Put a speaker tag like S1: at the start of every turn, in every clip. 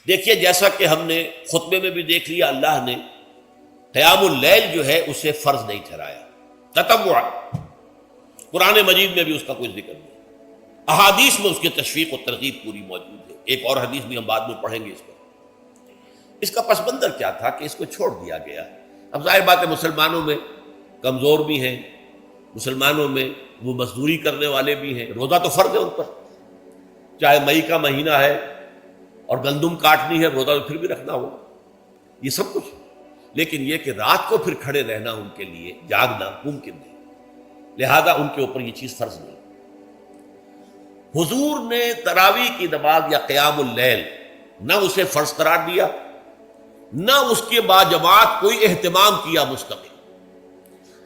S1: دیکھیے جیسا کہ ہم نے خطبے میں بھی دیکھ لیا، اللہ نے قیام اللیل جو ہے اسے فرض نہیں ٹھہرایا، تطوع۔ قرآن مجید میں بھی اس کا کوئی ذکر نہیں، احادیث میں اس کی تشویق و ترغیب پوری موجود ہے۔ ایک اور حدیث بھی ہم بعد میں پڑھیں گے اس پر۔ اس کا پس منظر کیا تھا کہ اس کو چھوڑ دیا گیا۔ اب ظاہر بات ہے مسلمانوں میں کمزور بھی ہیں، مسلمانوں میں وہ مزدوری کرنے والے بھی ہیں، روزہ تو فرض ہے ان پر، چاہے مئی کا مہینہ ہے اور گندم کاٹنی ہے، روزہ تو پھر بھی رکھنا ہوگا، یہ سب کچھ۔ لیکن یہ کہ رات کو پھر کھڑے رہنا ان کے لیے، جاگنا ممکن نہیں، لہذا ان کے اوپر یہ چیز فرض نہیں۔ حضور نے تراویح کی نماز یا قیام اللیل نہ اسے فرض قرار دیا، نہ اس کے بعد جماعت کوئی اہتمام کیا مستقل۔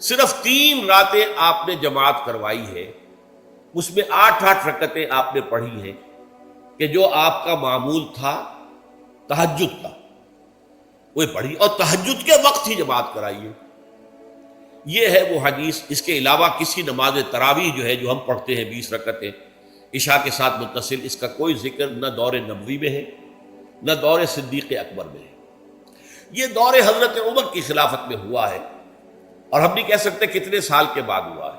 S1: صرف 3 راتیں آپ نے جماعت کروائی ہے، اس میں 8 رکعتیں آپ نے پڑھی ہیں کہ جو آپ کا معمول تھا تہجد کا، وہ پڑھی، اور تہجد کے وقت ہی جماعت کرائی ہے۔ یہ ہے وہ حدیث۔ اس کے علاوہ کسی نماز تراویح جو ہے جو ہم پڑھتے ہیں 20 رکعتیں عشاء کے ساتھ متصل، اس کا کوئی ذکر نہ دور نبوی میں ہے نہ دور صدیق اکبر میں ہے۔ یہ دور حضرت عمر کی خلافت میں ہوا ہے، اور ہم نہیں کہہ سکتے کتنے سال کے بعد ہوا ہے۔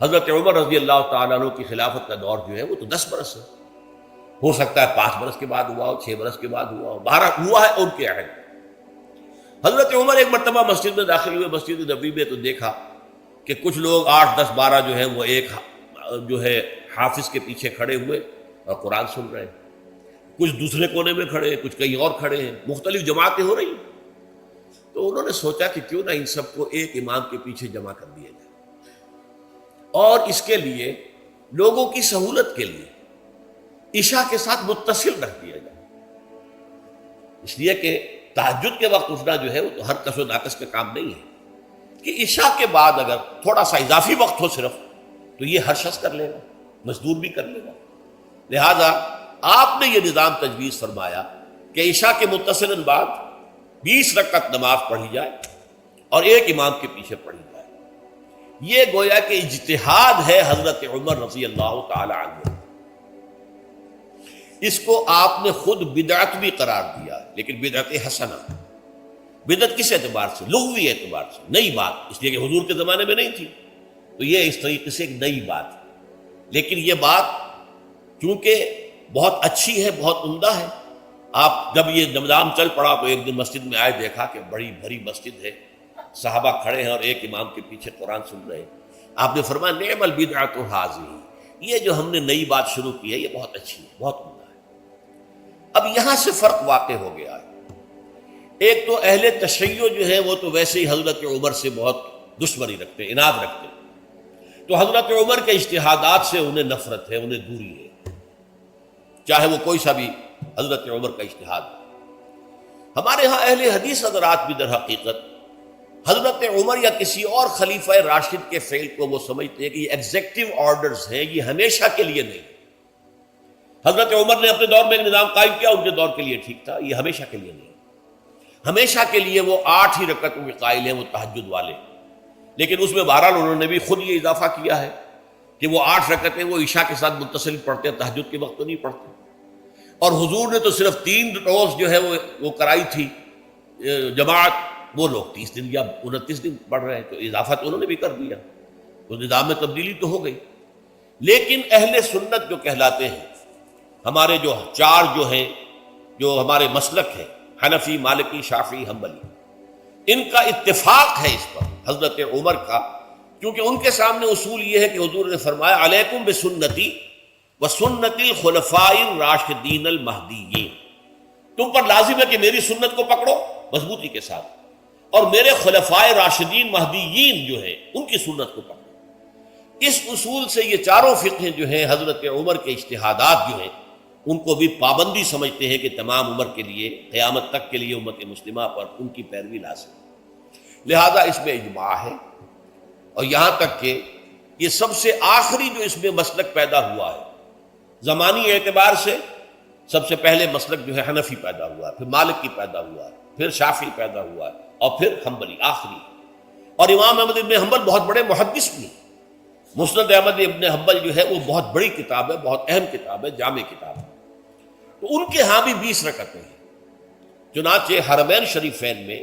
S1: حضرت عمر رضی اللہ تعالیٰ عنہ کی خلافت کا دور جو ہے وہ تو 10 برس ہے، ہو سکتا ہے 5 برس کے بعد ہوا ہو، 6 برس کے بعد ہوا ہو، 12 ہوا ہے ان کے عہد۔ حضرت عمر ایک مرتبہ مسجد میں داخل ہوئے، مسجد نبوی میں، تو دیکھا کہ کچھ لوگ 8 10 12 جو ہیں وہ ایک جو ہے حافظ کے پیچھے کھڑے ہوئے اور قرآن سن رہے ہیں، کچھ دوسرے کونے میں کھڑے ہیں، کچھ کہیں اور کھڑے ہیں، مختلف جماعتیں ہو رہی ہیں۔ تو انہوں نے سوچا کہ کیوں نہ ان سب کو ایک امام کے پیچھے جمع کر دیا جائے، اور اس کے لیے لوگوں کی سہولت کے لیے عشاء کے ساتھ متصل رکھ دیا جائے، اس لیے کہ تہجد کے وقت اٹھنا جو ہے وہ تو ہر کس و ناقص کا کام نہیں ہے، کہ عشاء کے بعد اگر تھوڑا سا اضافی وقت ہو صرف، تو یہ ہر شخص کر لے گا، مزدور بھی کر لے گا۔ لہذا آپ نے یہ نظام تجویز فرمایا کہ عشاء کے متصل بعد 20 رکعت نماز پڑھی جائے اور ایک امام کے پیچھے پڑھی جائے۔ یہ گویا کہ اجتہاد ہے حضرت عمر رضی اللہ تعالی عنہ، اس کو آپ نے خود بدعت بھی قرار دیا، لیکن بدعت حسنہ۔ بدعت کس اعتبار سے؟ لغوی اعتبار سے، نئی بات، اس لیے کہ حضور کے زمانے میں نہیں تھی، تو یہ اس طریقے سے ایک نئی بات ہے۔ لیکن یہ بات چونکہ بہت اچھی ہے، بہت عمدہ ہے، آپ جب یہ نظام چل پڑا تو ایک دن مسجد میں آئے، دیکھا کہ بڑی بھری مسجد ہے، صحابہ کھڑے ہیں اور ایک امام کے پیچھے قرآن سن رہے ہیں۔ آپ نے فرمایا نعم البدعۃ ھذہ، یہ جو ہم نے نئی بات شروع کی ہے یہ بہت اچھی ہے، بہت عمدہ ہے۔ اب یہاں سے فرق واقع ہو گیا ہے۔ ایک تو اہل تشیع جو ہے وہ تو ویسے ہی حضرت عمر سے بہت دشمنی رکھتے ہیں، عناد رکھتے ہیں، تو حضرت عمر کے اجتہادات سے انہیں نفرت ہے، انہیں دوری ہے، چاہے وہ کوئی سا بھی حضرت عمر کا اجتہاد ہے۔ ہمارے ہاں اہل حدیث حضرات بھی در حقیقت حضرت عمر یا کسی اور خلیفہ راشد کے فعل کو وہ سمجھتے ہیں کہ یہ ایگزیکٹو آرڈرز ہیں، یہ ہمیشہ کے لیے نہیں۔ حضرت عمر نے اپنے دور میں ایک نظام قائم کیا، ان کے دور کے لیے ٹھیک تھا، یہ ہمیشہ کے لیے نہیں۔ ہمیشہ کے لیے وہ 8 ہی رکعتوں کے قائل ہیں، وہ تہجد والے، لیکن اس میں بہرحال انہوں نے بھی خود یہ اضافہ کیا ہے کہ وہ 8 رکعتیں وہ عشاء کے ساتھ متصل پڑھتے ہیں، تہجد کے وقت تو نہیں پڑھتے۔ اور حضور نے تو صرف 3 روز جو ہے وہ کرائی تھی جماعت، وہ لوگ 30 دن یا 29 دن پڑھ رہے ہیں، تو اضافہ تو انہوں نے بھی کر دیا، تو نظام میں تبدیلی تو ہو گئی۔ لیکن اہل سنت جو کہلاتے ہیں، ہمارے جو 4 جو ہیں، جو ہمارے مسلک ہیں، حنفی، مالکی، شافعی، حنبلی، ان کا اتفاق ہے اس پر حضرت عمر کا، کیونکہ ان کے سامنے اصول یہ ہے کہ حضور نے فرمایا علیکم بسنتی وسنت الخلفاء الراشدین المہدیین، تم پر لازم ہے کہ میری سنت کو پکڑو مضبوطی کے ساتھ، اور میرے خلفائے راشدین مہدیین جو ہیں ان کی سنت کو پکڑو۔ اس اصول سے یہ 4 فقہیں جو ہیں حضرت عمر کے اجتہادات جو ہیں ان کو بھی پابندی سمجھتے ہیں کہ تمام عمر کے لیے، قیامت تک کے لیے امت مسلمہ پر ان کی پیروی لازم ہے، لہذا اس میں اجماع ہے۔ اور یہاں تک کہ یہ سب سے آخری جو اس میں مسلک پیدا ہوا ہے، زمانی اعتبار سے سب سے پہلے مسلک جو ہے حنفی پیدا ہوا ہے، پھر مالکی پیدا ہوا ہے، پھر شافعی پیدا ہوا ہے، اور پھر حنبلی آخری۔ اور امام احمد ابن حنبل بہت بڑے محدث بھی ہیں، مسند احمد ابن حنبل جو ہے وہ بہت بڑی کتاب ہے، بہت اہم کتاب ہے، جامع کتاب ہے۔ تو ان کے ہاں بھی 20 رکعتیں ہیں۔ چنانچہ حرمین شریفین میں،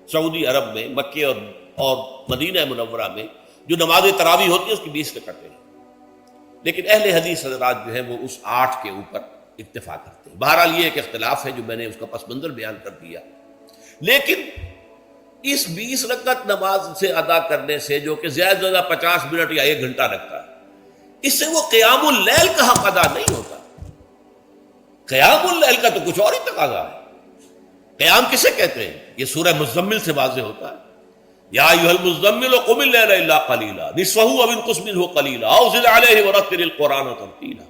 S1: سعودی عرب میں، مکے اور مدینہ منورہ میں جو نماز تراویح ہوتی ہے اس کی 20 رکعتیں ہیں، لیکن اہل حدیث حضرات جو ہیں وہ اس 8 کے اوپر اتفاق کرتے ہیں۔ بہرحال یہ ایک اختلاف ہے جو میں نے اس کا پس منظر بیان کر دیا، لیکن اس 20 رکعت نماز سے ادا کرنے سے جو کہ زیادہ سے زیادہ 50 منٹ یا 1 گھنٹہ لگتا ہے، اس سے وہ قیام اللیل کا حق ادا نہیں ہوتا۔ قیام اللیل کا تو کچھ اور ہی تقاضا ہے۔ قیام کسے کہتے ہیں؟ یہ سورہ مزمل سے واضح ہوتا ہے، یا ایھا المزمل قم اللیل الا قلیلا نصفہ او انقص منہ قلیلا او زد علیہ ورتل القرآن ترتیلا۔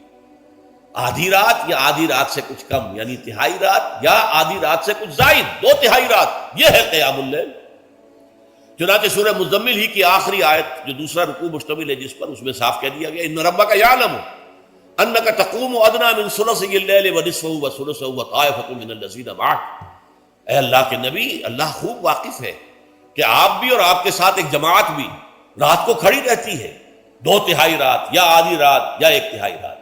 S1: آدھی رات یا آدھی رات سے کچھ کم، یعنی تہائی رات، یا آدھی رات سے کچھ زائد، 2/3 رات، یہ ہے قیام اللیل۔ چنانچہ سورہ مزمل ہی کی آخری آیت جو دوسرا رکوع مشتمل ہے جس پر، اس میں صاف کہہ دیا گیا ان ربک یعلم انک تقوم ادنی من ثلثی اللیل ونصفہ وثلثہ وطائفۃ من الذین معک۔ اے اللہ کے نبی، اللہ خوب واقف ہے کہ آپ بھی اور آپ کے ساتھ ایک جماعت بھی رات کو کھڑی رہتی ہے، 2/3 رات یا آدھی رات یا 1/3 رات۔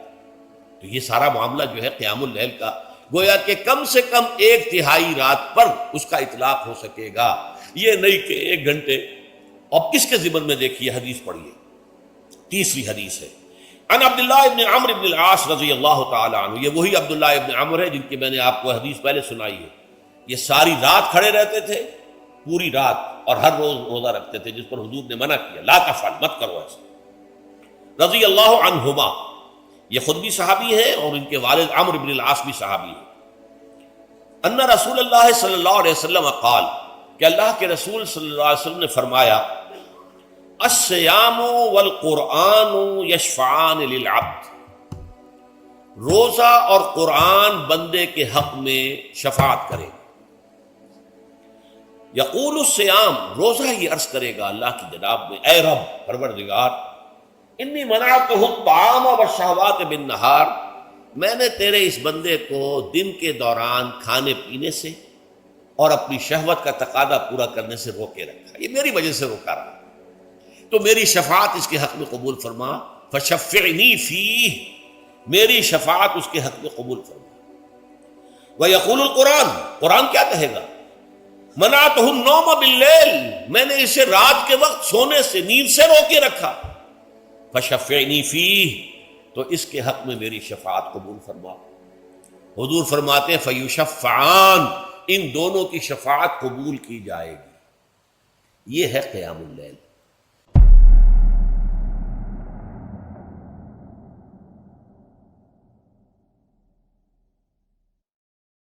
S1: تو یہ سارا معاملہ جو ہے قیام اللیل کا، گویا کہ کم سے کم 1/3 رات پر اس کا اطلاق ہو سکے گا، یہ نہیں کہ 1 گھنٹے۔ اب کس کے ذمن میں دیکھیے، حدیث پڑھیے، تیسری حدیث ہے عن عبداللہ ابن عمرو بن العاص رضی اللہ تعالی عنہ۔ یہ وہی عبداللہ ابن عمرو ہے جن کی میں نے آپ کو حدیث پہلے سنائی ہے۔ یہ ساری رات کھڑے رہتے تھے، پوری رات، اور ہر روز روزہ رکھتے تھے، جس پر حضور نے منع کیا، لا تفعل، مت کرو ایسا۔ رضی اللہ عنہما، یہ خود بھی صحابی ہیں اور ان کے والد عمرو بن العاص بھی صحابی ہیں۔ ان رسول اللہ صلی اللہ علیہ وسلم قال، کہ اللہ کے رسول صلی اللہ علیہ وسلم نے فرمایا، الصیام والقرآن یشفعان للعبد، روزہ اور قرآن بندے کے حق میں شفاعت کرے گا۔ یقول الصیام، روزہ یہ عرض کرے گا اللہ کی جناب میں، اے رب پروردگار، انی منعتہ الطعام والشہوات بالنہار، میں نے تیرے اس بندے کو دن کے دوران کھانے پینے سے اور اپنی شہوت کا تقاضا پورا کرنے سے روکے رکھا، یہ میری وجہ سے روکا رہا، تو میری شفاعت اس کے حق میں قبول فرما، فشفعنی فیہ، میری شفاعت اس کے حق میں قبول فرما۔ ویقول القرآن، قرآن کیا کہے گا؟ منعتہ النوم باللیل، میں نے اسے رات کے وقت سونے سے، نیند سے روکے رکھا، فشفعنی فیہ، تو اس کے حق میں میری شفاعت قبول فرما۔ حضور فرماتے ہیں فیشفعان، ان دونوں کی شفاعت قبول کی جائے گی۔ یہ ہے قیام اللیل۔